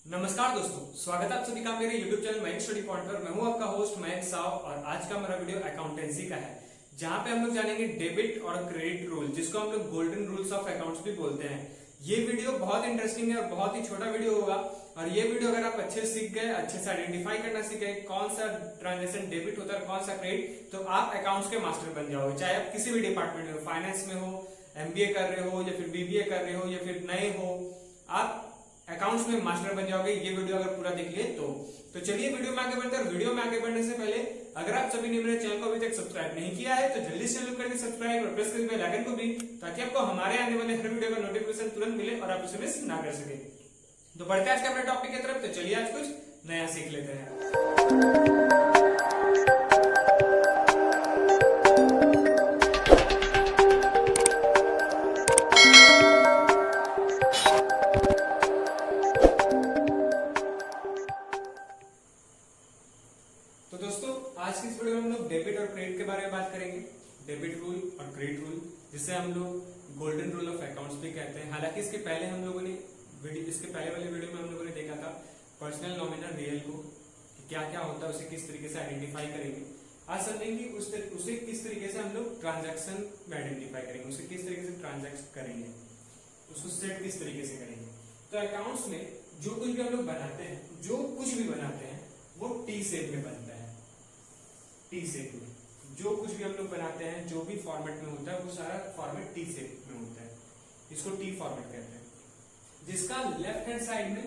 नमस्कार दोस्तों, स्वागत है आप सभी का मेरे YouTube channel Mayank study point पर। मैं हूं आपका होस्ट मयंक साव और आज का मेरा वीडियो अकाउंटेंसी का है, जहां पे हम लोग जानेंगे डेबिट और क्रेडिट रूल, जिसको हम लोग गोल्डन रूल्स ऑफ अकाउंट्स भी बोलते हैं। ये वीडियो बहुत इंटरेस्टिंग है और बहुत ही छोटा वीडियो होगा। और ये वीडियो अगर आप अच्छे से सीख गए, अच्छे से आइडेंटिफाई करना सीख गए कौन सा ट्रांजेक्शन डेबिट होता है कौन सा क्रेडिट, तो आप अकाउंट्स के मास्टर बन जाओगे। चाहे आप किसी भी डिपार्टमेंट में हो, फाइनेंस में हो, MBA कर रहे हो या फिर BBA कर रहे हो या फिर नए हो, आप अकाउंट्स में मास्टर बन जाओगे। ये वीडियो अगर पूरा देख लिए तो चलिए वीडियो में आगे बढ़ते हैं। और वीडियो में आगे बढ़ने से पहले अगर आप सभी ने मेरे चैनल को अभी तक सब्सक्राइब नहीं किया है तो जल्दी से कर दीजिए सब्सक्राइब और प्रेस कर दीजिए बेल आइकन को भी, ताकि आपको हमारे आने वाले हर वीडियो का नोटिफिकेशन तुरंत मिले और आप उसे मिस ना कर सके। तो बढ़ते हैं आज के अपने टॉपिक की तरफ। तो चलिए आज कुछ नया सीख लेते हैं। तो दोस्तों, आज की इस वीडियो में हम लोग डेबिट और क्रेडिट के बारे में बात करेंगे। डेबिट रूल और क्रेडिट रूल, जिसे हम लोग गोल्डन रूल ऑफ अकाउंट्स भी कहते हैं। हालांकि इसके पहले वाले वीडियो में हम लोगों ने देखा था पर्सनल, नॉमिनल, रियल को क्या क्या होता है, उसे किस तरीके से आइडेंटिफाई करेंगे। आज समझेंगे उसे किस तरीके से हम लोग ट्रांजेक्शन में आइडेंटिफाई करेंगे, उसे किस तरीके से ट्रांजेक्ट करेंगे, उसको सेट किस तरीके से करेंगे। तो अकाउंट्स में जो कुछ भी हम लोग बनाते हैं, वो टी शेप में बनता है। टी शेप में जो कुछ भी हम लोग बनाते हैं, जो भी फॉर्मेट में होता है, वो सारा फॉर्मेट टी शेप में होता है। इसको टी फॉर्मेट कहते हैं, जिसका लेफ्ट हैंड साइड में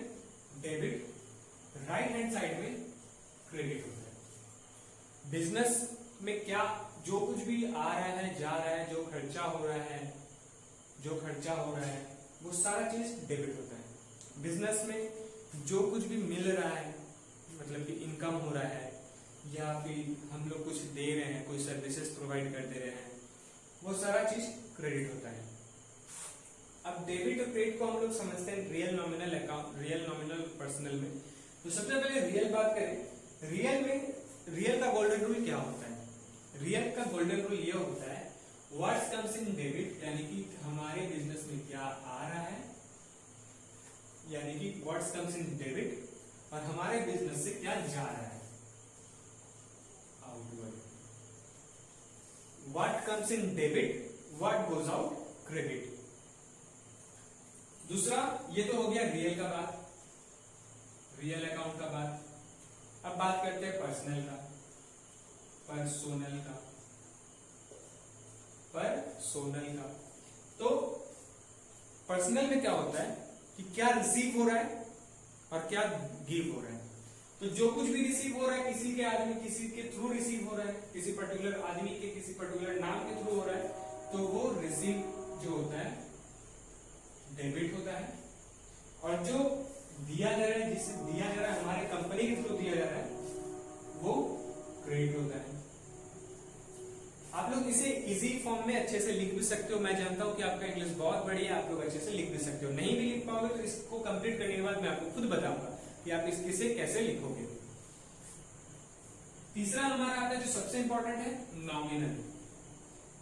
डेबिट, राइट हैंड साइड में क्रेडिट होता है। बिजनेस में क्या जो कुछ भी आ रहा है, जा रहा है, जो खर्चा हो रहा है, वो सारा चीज डेबिट होता है। बिजनेस में जो कुछ भी मिल रहा है, मतलब कि इनकम हो रहा है या फिर हम लोग कुछ दे रहे हैं, कोई सर्विसेज प्रोवाइड कर दे रहे हैं, वो सारा चीज क्रेडिट होता है। अब डेबिट और क्रेडिट को हम लोग समझते हैं real, nominal account, real, nominal, personal में। तो सबसे पहले रियल बात करें। रियल का गोल्डन रूल क्या होता है? रियल का गोल्डन रूल ये होता है, व्हाट्स कम्स इन डेबिट, यानी कि हमारे बिजनेस में क्या आ रहा है, यानी कि व्हाट्स कम्स इन डेबिट, और हमारे बिजनेस से क्या जा रहा है, outward. What comes in debit, what goes out credit. दूसरा, ये तो हो गया रियल का बात, रियल अकाउंट का बात। अब बात करते हैं पर्सनल का, पर्सोनल का। तो पर्सनल में क्या होता है कि क्या रिसीव हो रहा है और क्या गिव हो रहा है। तो जो कुछ भी रिसीव हो रहा है किसी के थ्रू रिसीव हो रहा है, किसी पर्टिकुलर आदमी के, किसी पर्टिकुलर नाम के थ्रू हो रहा है, तो वो रिसीव जो होता है डेबिट होता है। और जो दिया जा रहा है, जिसे दिया जा रहा है, हमारे कंपनी के थ्रू दिया जा रहा है, वो क्रेडिट होता है। आप लोग इसे इजी फॉर्म में अच्छे से लिख भी सकते हो। मैं जानता हूं कि आपका इंग्लिश बहुत बढ़िया है, आप लोग अच्छे से लिख भी सकते हो। नहीं भी लिख पाओगे तो इसको कंप्लीट करने के बाद मैं आपको खुद बताऊंगा कि आप इसे कैसे लिखोगे। तीसरा हमारा आता है जो सबसे इंपॉर्टेंट है, नॉमिनल।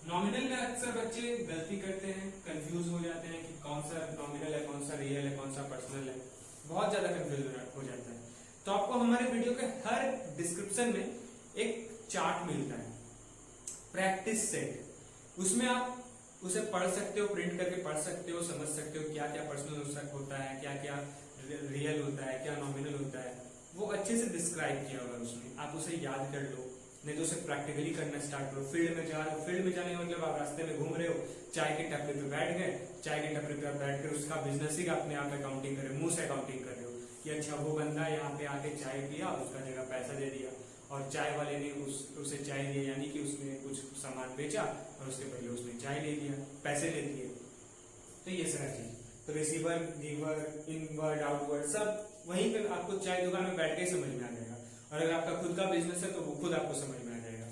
नॉमिनल में अक्सर बच्चे गलती करते हैं, कंफ्यूज हो जाते हैं कि कौन सा नॉमिनल है, कौन सा रियल है, कौन सा पर्सनल है। बहुत ज्यादा कंफ्यूज हो जाता है। तो आपको हमारे वीडियो के हर डिस्क्रिप्शन में एक चार्ट मिलता है, प्रैक्टिस सेट। उसमें आप उसे पढ़ सकते हो, प्रिंट करके पढ़ सकते हो, समझ सकते हो क्या क्या पर्सनल होता है, क्या क्या रियल होता है, क्या नॉमिनल होता है। वो अच्छे से डिस्क्राइब किया होगा उसमें, आप उसे याद कर लो, नहीं तो उसे प्रैक्टिकली करना स्टार्ट करो। फील्ड में जा रहे हो, फील्ड में जाने का मतलब आप रास्ते में घूम रहे हो, चाय के टपरे पे बैठ गए, चाय के टपरे पे बैठ कर उसका बिजनेस ही अपने आप अकाउंटिंग कर रहे हो, मुंह से अकाउंटिंग कर रहे हो कि अच्छा वो बंदा यहाँ पे आके चाय पिया, उसका जगह पैसा दे दिया, और चाय वाले ने उसे चाय दिया, यानी कि उसने कुछ सामान बेचा और उसके बदले उसने चाय ले लिया, पैसे ले लिए। तो ये सारा चीज, तो रिसीवर, गिवर, इनवर्ड, आउटवर्ड, सब वहीं पे आपको चाय दुकान में बैठ के समझ में आ जाएगा। और अगर आपका खुद का बिजनेस है तो वो खुद आपको समझ में आ जाएगा।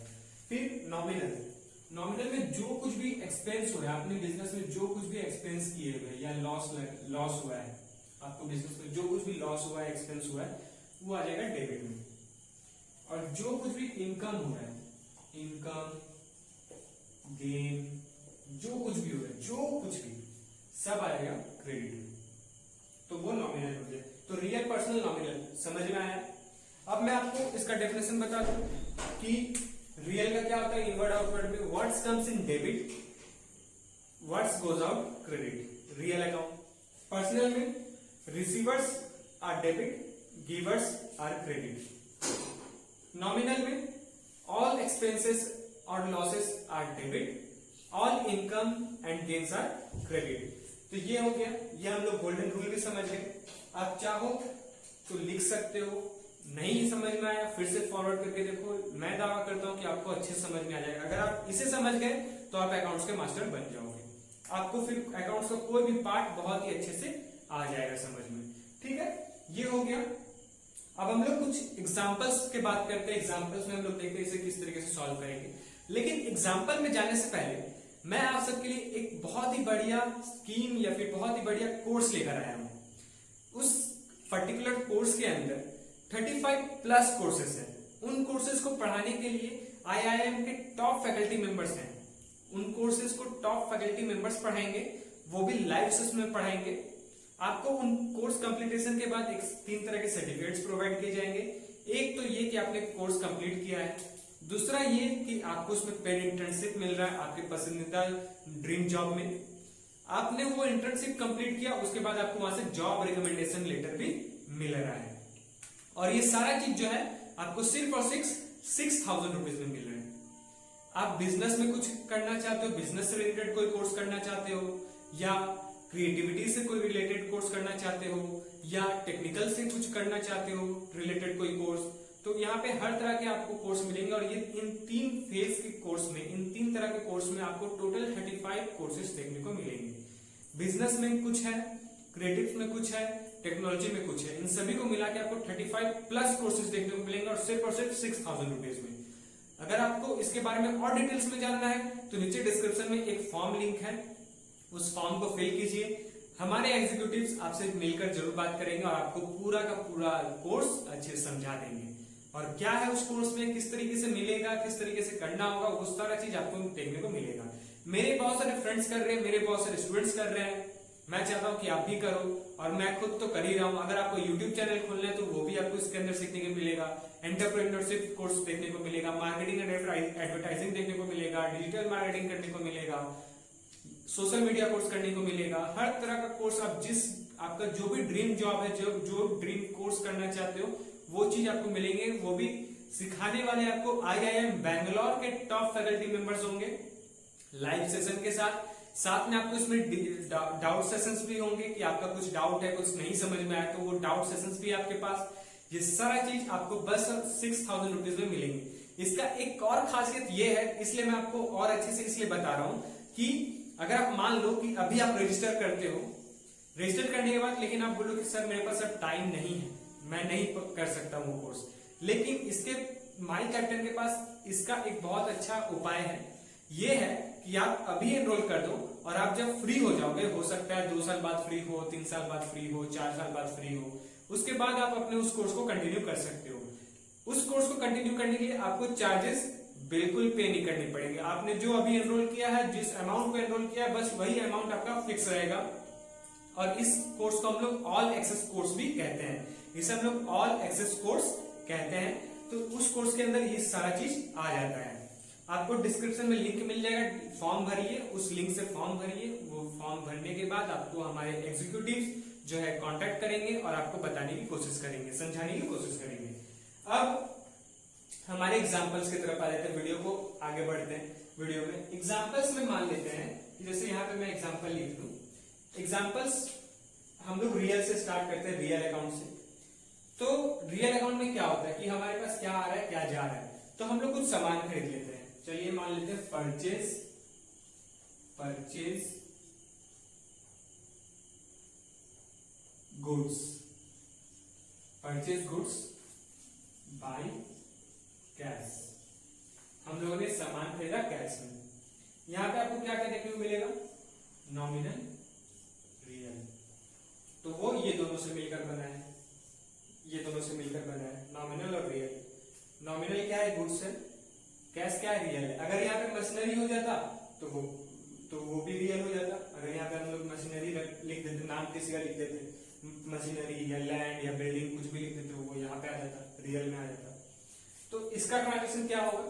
फिर नॉमिनल में जो कुछ भी एक्सपेंस हो रहा है, अपने बिजनेस में जो कुछ भी एक्सपेंस किए हुए या लॉस हुआ है, आपको बिजनेस में जो कुछ भी लॉस हुआ है, एक्सपेंस हुआ है, वो आ जाएगा डेबिट में। और जो कुछ भी इनकम हो रहा है, इनकम, गेन, जो कुछ भी हो रहा है, जो कुछ भी सब आएगा क्रेडिट में, तो वो नॉमिनल हो गया। तो रियल, पर्सनल पर्सनल, नॉमिनल, समझ में आया? अब मैं आपको इसका डेफिनेशन बता दूं कि रियल का क्या होता है इनवर्ड आउटवर्ड में, what's comes in debit, what's goes out credit, real account. Personal में receivers are debit, givers are credit. Nominal में ऑल एक्सपेंसेस और losses are debit, all income and gains are credit. तो ये हो गया, ये हम लोग गोल्डन रूल भी समझ गए। आप चाहो तो लिख सकते हो, नहीं समझ में आया फिर से फॉरवर्ड करके देखो, मैं दावा करता हूं कि आपको अच्छे समझ में आ जाएगा। अगर आप इसे समझ गए तो आप अकाउंट्स के मास्टर बन जाओगे, आपको फिर अकाउंट्स का कोई भी पार्ट बहुत ही अच्छे से आ जाएगा समझ में। ठीक है, ये हो गया। अब हम लोग कुछ एग्जांपल्स की बात करते हैं, एग्जांपल्स में हम लोग देखते हैं इसे किस तरीके से सॉल्व करेंगे। लेकिन एग्जांपल में जाने से पहले मैं आप सबके लिए एक बहुत ही बढ़िया स्कीम या फिर बहुत ही बढ़िया कोर्स लेकर आया हूं। उस पर्टिकुलर कोर्स के अंदर 35 प्लस कोर्सेस हैं। उन कोर्सेज को पढ़ाने के लिए आईआईएम के टॉप फैकल्टी मेंबर्स हैं। उन कोर्सेज को टॉप फैकल्टी मेंबर्स पढ़ाएंगे, वो भी लाइव सेशन में पढ़ाएंगे। आपको उन कोर्स कंप्लीटेशन के बाद 3 तरह के सर्टिफिकेट्स प्रोवाइड किए जाएंगे। एक तो ये कि आपने कोर्स कंप्लीट किया है, दूसरा ये कि आपको उसमें पेड इंटर्नशिप मिल रहा है आपके पसंदीदा ड्रीम जॉब में। आपने वो इंटर्नशिप कंप्लीट किया, उसके बाद आपको वहां से जॉब रिकमेंडेशन लेटर भी मिल रहा है। और ये सारा चीज जो है आपको सिर्फ और सिर्फ 6,000 रुपीज में मिल रहा है। आप बिजनेस में कुछ करना चाहते हो, बिजनेस से रिलेटेड कोई कोर्स करना चाहते हो, या क्रिएटिविटी से कोई रिलेटेड कोर्स करना चाहते हो, या टेक्निकल से कुछ करना चाहते हो रिलेटेड कोई कोर्स, तो यहाँ पे हर तरह के आपको कोर्स मिलेंगे। और ये इन 3 फेज के कोर्स में, इन 3 तरह के कोर्स में आपको टोटल 35 कोर्सेज देखने को मिलेंगे। बिजनेस में कुछ है, क्रिएटिव में कुछ है, टेक्नोलॉजी में कुछ है, इन सभी को मिला के आपको 35 प्लस कोर्सेज देखने को मिलेंगे और सिर्फ 6,000 रुपीज में। अगर आपको इसके बारे में और डिटेल्स में जानना है तो नीचे डिस्क्रिप्शन में एक फॉर्म लिंक है, उस फॉर्म को फिल कीजिए। हमारे एग्जीक्यूटिव्स आपसे मिलकर जरूर बात करेंगे और आपको पूरा का पूरा कोर्स अच्छे से समझा देंगे। और क्या है उस कोर्स में, किस तरीके से मिलेगा, किस तरीके से करना होगा, वो सारा चीज आपको देखने को मिलेगा। मेरे बहुत सारे फ्रेंड्स कर रहे हैं, मेरे बहुत सारे स्टूडेंट्स कर रहे हैं, मैं चाहता हूं कि आप भी करो, और मैं खुद तो कर ही रहा हूं। अगर आपको यूट्यूब चैनल खोलना है तो वो भी आपको इसके अंदर सीखने को मिलेगा, एंटरप्रेन्योरशिप कोर्स देखने को मिलेगा, मार्केटिंग एंड एडवर्टाइजिंग देखने को मिलेगा, डिजिटल मार्केटिंग करने को मिलेगा, सोशल मीडिया कोर्स करने को मिलेगा। हर तरह का कोर्स आप आपका जो भी ड्रीम जॉब है, जो ड्रीम कोर्स करना चाहते हो वो चीज आपको मिलेंगे। वो भी सिखाने वाले आपको आईआईएम बैंगलोर के टॉप फैकल्टी मेंबर्स होंगे लाइव सेशन के साथ में आपको इसमें डाउट सेशंस भी होंगे कि आपका कुछ डाउट है, कुछ नहीं समझ में आया तो वो डाउट सेशंस भी आपके पास। ये सारा चीज आपको बस 6,000 रुपीज में मिलेंगे। इसका एक और खासियत ये है, इसलिए मैं आपको और अच्छे से इसलिए बता रहा हूं कि अगर आप मान लो कि अभी आप रजिस्टर करते हो, रजिस्टर करने के बाद लेकिन आप बोलो कि सर मेरे पास अब टाइम नहीं है, मैं नहीं कर सकता वो कोर्स, लेकिन इसके माई कैप्टन के पास इसका एक बहुत अच्छा उपाय है। ये है कि आप अभी एनरोल कर दो और आप जब फ्री हो जाओगे, हो सकता है 2 साल बाद फ्री हो, 3 साल बाद फ्री हो, 4 साल बाद फ्री हो, उसके बाद आप अपने उस कोर्स को कंटिन्यू कर सकते हो। उस कोर्स को कंटिन्यू करने के लिए आपको चार्जेस बिल्कुल पे नहीं करनी पड़ेंगे। आपने जो अभी एनरोल किया है, जिस अमाउंट को एनरोल किया है, बस वही अमाउंट आपका फिक्स रहेगा। और इस कोर्स को हम लोग ऑल एक्सेस कोर्स भी कहते हैं, इसे हम लोग ऑल एक्सेस कोर्स कहते हैं। तो उस कोर्स के अंदर ये सारा चीज आ जाता है। आपको डिस्क्रिप्शन में लिंक मिल जाएगा, फॉर्म भरिए, उस लिंक से फॉर्म भरिए। वो फॉर्म भरने के बाद आपको हमारे एग्जीक्यूटिव जो है कांटेक्ट करेंगे और आपको बताने की कोशिश करेंगे, समझाने की कोशिश करेंगे। अब हमारे एग्जाम्पल्स की तरफ आ जाते हैं, वीडियो को आगे बढ़ते हैं। वीडियो में एग्जाम्पल्स में मान लेते हैं कि जैसे यहाँ पे मैं एग्जाम्पल लिख दूं, एग्जाम्पल्स हम लोग रियल से स्टार्ट करते हैं, रियल अकाउंट से। तो रियल अकाउंट में क्या होता है कि हमारे पास क्या आ रहा है, क्या जा रहा है, तो हम लोग कुछ सामान खरीद लेते हैं। चलिए मान लेते हैं परचेज गुड्स बाय कैश। हम लोगों ने सामान खरीदा कैश में। यहां पे आपको क्या क्या देखने को मिलेगा, नॉमिनल, रियल। तो वो ये दोनों से मिलकर बना है, ये दोनों से मिलकर बना है, नॉमिनल और रियल। नॉमिनल क्या है, गुड्स है, कैश क्या है, रियल है। अगर यहाँ पे मशीनरी हो जाता तो वो भी रियल हो जाता। अगर यहाँ पे हम लोग मशीनरी लिख देते, नाम किसी का लिख देते, मशीनरी या लैंड या बिल्डिंग कुछ भी लिख देते हो वो यहाँ पे आ जाता, रियल में आ जाता। तो इसका ट्रांजेक्शन क्या होगा?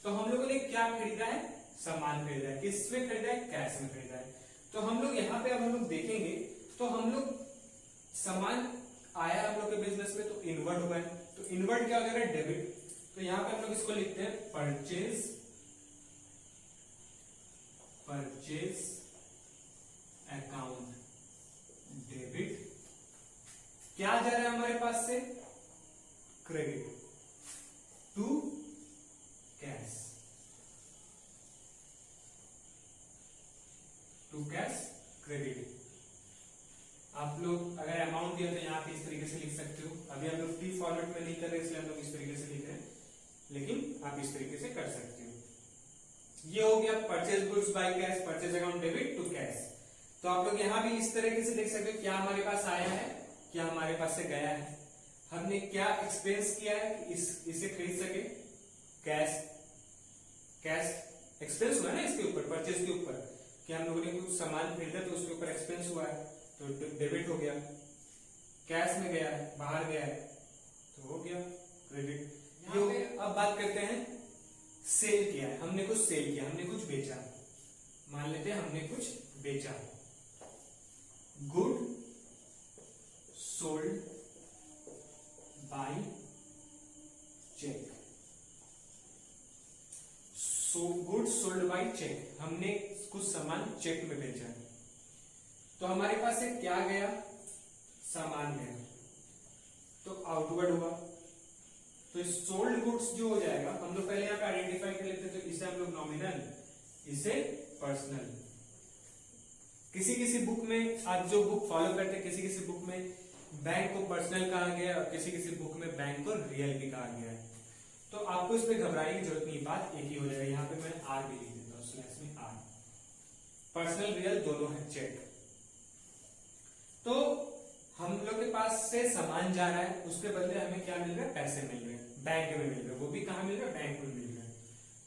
तो हम लोगों ने क्या खरीदा है? सामान खरीदा है। किसमें खरीदा है? कैश में खरीदा है। तो हम लोग यहाँ पे अब हम लोग देखेंगे तो हम लोग सामान आया हम लोग के बिजनेस में तो इनवर्ड हुआ है, तो इनवर्ड क्या हो जाएगा? डेबिट। तो यहाँ पे हम लोग इसको लिखते हैं परचेज अकाउंट डेबिट। क्या जा रहा है हमारे पास से? Credit to cash, credit. आप लोग अगर अमाउंट दिया तो यहाँ पे इस तरीके से लिख सकते हो। अभी हम लोग टी फॉर्मेट में नहीं कर रहे इसलिए हम लोग इस तरीके से लिख रहे हैं, लेकिन आप इस तरीके से कर सकते हो। ये हो गया purchase goods by cash, purchase account debit to cash. तो आप लोग यहाँ भी इस तरीके से देख सकते हो, क्या हमारे पास आया है, क्या हमारे पास से गया है, हमने क्या एक्सपेंस किया है कि इसे खरीद सके। कैश एक्सपेंस हुआ है ना इसके ऊपर, परचेज के ऊपर, कि हम लोगों ने कुछ सामान खरीदा तो उसके ऊपर एक्सपेंस हुआ है तो डेबिट हो गया। कैश में गया है, बाहर गया है तो हो गया क्रेडिट। यहाँ पे अब बात करते हैं सेल किया है, हमने कुछ सेल किया, हमने कुछ बेचा। मान लेते हैं हमने कुछ बेचा, good sold by cheque. Good sold by cheque, हमने कुछ सामान चेक में बेचा है। तो हमारे पास से क्या गया? सामान गया, तो आउटवर्ड हुआ। तो सोल्ड गुड्स जो हो जाएगा, हम लोग पहले यहाँ पे आइडेंटिफाई कर लेते हैं, तो इसे हम लोग नॉमिनल, इसे पर्सनल। किसी किसी बुक में आप जो बुक फॉलो करते हैं, किसी किसी बुक में बैंक को पर्सनल कहा गया और किसी किसी बुक में बैंक को रियल भी कहा गया है। तो आपको इसमें घबराने की जरूरत नहीं, बात एक ही हो जाएगा। यहाँ पे मैं आर भी लिख देता हूँ, स्लैश में आर। पर्सनल रियल दोनों है चेक। तो हम लोग के पास से सामान जा रहा है, उसके बदले हमें क्या मिल रहा है? पैसे मिल रहे हैं, बैंक में मिल रहे हैं। वो भी कहाँ मिल रहा है? बैंक में मिल रहा है।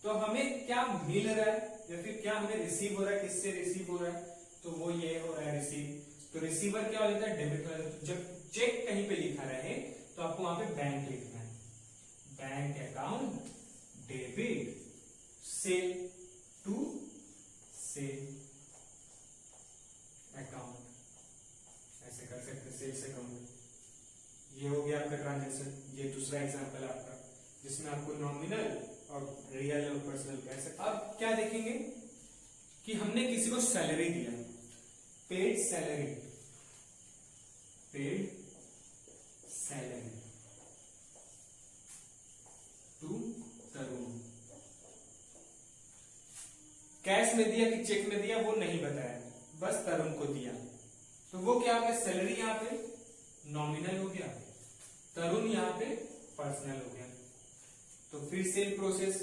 तो हमें क्या मिल रहा है या फिर क्या हमें रिसीव हो रहा है? किससे रिसीव हो रहा है? तो वो ये हो रहा है रिसीव। तो रिसीवर क्या हो जाता है? डेबिट हो जाता है। जब चेक कहीं पे लिखा रहे तो आपको वहां पे बैंक लिखना है, bank account debit sale to sale account, ऐसे कर सकते हैं, सेल्स अकाउंट। ये हो गया आपका ट्रांजेक्शन। ये दूसरा एग्जांपल है आपका जिसमें आपको नॉमिनल और रियल और पर्सनल कह सकते। अब क्या देखेंगे कि हमने किसी को सैलरी दिया, paid salary, paid salary to Tarun. Cash में दिया कि चेक में दिया वो नहीं बताया, बस तरुण को दिया। तो वो क्या हो गया? सैलरी यहाँ पे नॉमिनल हो गया, तरुण यहाँ पे पर्सनल हो गया। तो फिर सेल प्रोसेस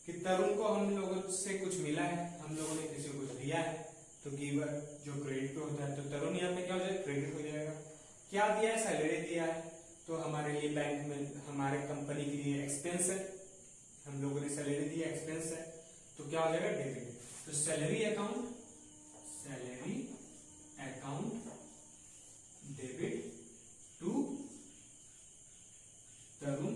कि तरुण को हम लोगों से कुछ मिला है, हम लोगों ने किसी को कुछ दिया है, तो गिवर जो क्रेडिट पे होता है, तो तरुण यहाँ पे क्या हो जाएगा? क्रेडिट हो जाएगा। क्या दिया है? सैलरी दिया है, तो हमारे लिए बैंक में, हमारे कंपनी के लिए एक्सपेंस है, हम लोगों ने सैलरी दी, एक्सपेंस है, तो क्या हो जाएगा? डेबिट। तो सैलरी अकाउंट डेबिट टू तरुण।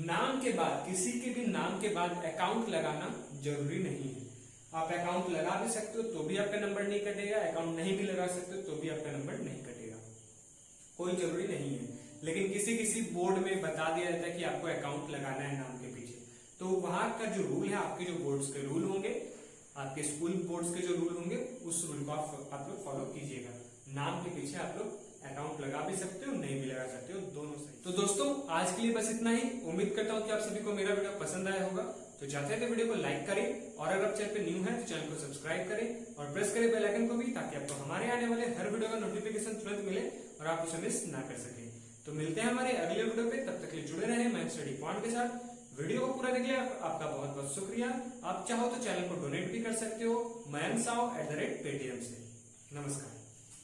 नाम के बाद, किसी के भी नाम के बाद अकाउंट लगाना जरूरी नहीं है। आप अकाउंट लगा भी सकते हो तो भी आपका नंबर नहीं कटेगा, अकाउंट नहीं भी लगा सकते हो तो भी आपका नंबर नहीं कटेगा, कोई जरूरी नहीं है। लेकिन किसी किसी बोर्ड में बता दिया जाता है कि आपको अकाउंट लगाना है नाम के पीछे, तो वहां का जो रूल है, आपके जो बोर्ड्स के रूल होंगे, आपके स्कूल बोर्ड्स के जो रूल होंगे, उस रूल को आप लोग फॉलो कीजिएगा। नाम के पीछे आप लोग अकाउंट लगा भी सकते हो, नहीं भी लगा सकते हो, दोनों सही। तो दोस्तों आज के लिए बस इतना ही। उम्मीद करता हूँ कि आप सभी को मेरा वीडियो पसंद आया होगा। तो चाहते हैं तो वीडियो को लाइक करें और अगर आप चैनल पे न्यू है तो चैनल को सब्सक्राइब करें और प्रेस करें बेल आइकन को भी, ताकि आपको हमारे आने वाले हर वीडियो का नोटिफिकेशन तुरंत मिले और आप उसे मिस ना कर सके। तो मिलते हैं हमारे अगले वीडियो पे, तब तक के लिए जुड़े रहे मैं स्टडी पॉइंट के साथ। वीडियो को पूरा देखने आपका बहुत बहुत शुक्रिया। आप चाहो तो चैनल को डोनेट भी कर सकते हो mayanksao@paytm से। नमस्कार।